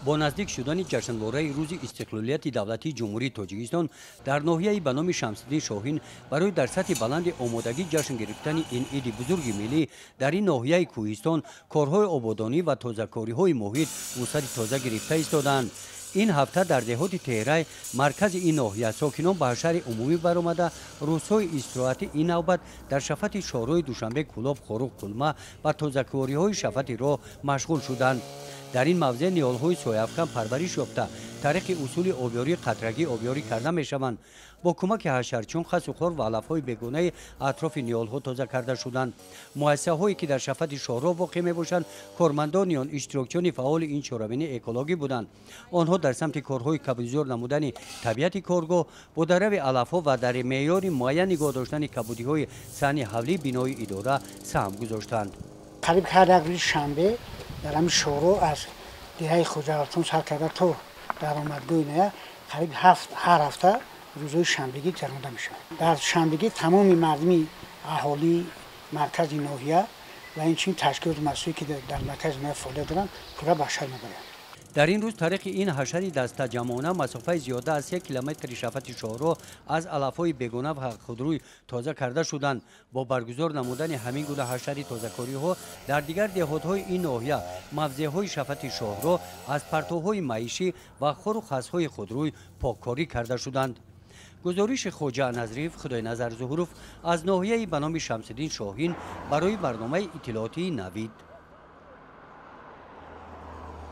با نزدیک شدن جشنواره روز استقلالیت دولتی جمهوری تاجیکستان در ناحیه به نام شمس‌الدین شاهین برای در سطح بلند آمادگی جشن گرفتن این عید بزرگ ملی در این ناحیه کوهستان کارهای آبادانی و تازه‌کاری‌های محیط وسعت تازه گرفته ایستادند. این هفته در دهات تهرای مرکز این ناحیه ساکنان به حشر عمومی برآمده روزهای استراحت این نوبت در شفت شهرهای دوشنبه، کلاب، خاروق، قلمه و تازه‌کاری‌های شفت راه مشغول شدند. در این موضع نیال‌های سایه‌افکن پرورش یافته طریق اصول آبیاری قطرگی آبیاری کرده می‌شوند. با کمک حشرچون، خس و خار و علف‌های بیگانه اطراف نیال‌ها تازه کرده شدند. مؤسسه‌هایی که در شفت شهرها واقع می‌باشند کارمندان یا اشتراکچیان فعال این چهاربینی اکولوژی بودند. آنها در سمت کارهای کبودزور نمودن طبیعت کارگاه با درو علف‌ها و در معیار معین نگاه داشتن کبودی‌های سنی حولی بنای اداره سهم گذاشتند. قریب هر روز شنبه در همین شورو از دهه خجالتون سر کرده تا درآمدگاه نه قریب هر هفته روزهای شنبگی گذرانده میشه. در شنبگی تمام مردمی اهالی مرکز ناحیه و این چین تشکیلات مسئولی که در مرکز ناحیه فعالیت دارن پورا به شهر میبرند. در این روز طریق این حشر دسته جمعانه مسافه زیاده از 1 کیلومتر شفت شهرها از علف‌های بیگانه و خودروی تازه کرده شدند. با برگزار نمودن همین گونه حشر تازه‌کاری‌ها در دیگر دهات‌های این ناحیه موضع‌های شفت شهرها از پرتوهای معیشی و خور و خس‌های خودروی پاککاری کرده شدند. گزارش خواجه نظریف خدای نظر ظهوروف از ناحیه به نام شمس‌الدین شاهین برای برنامه اطلاعاتی نوید.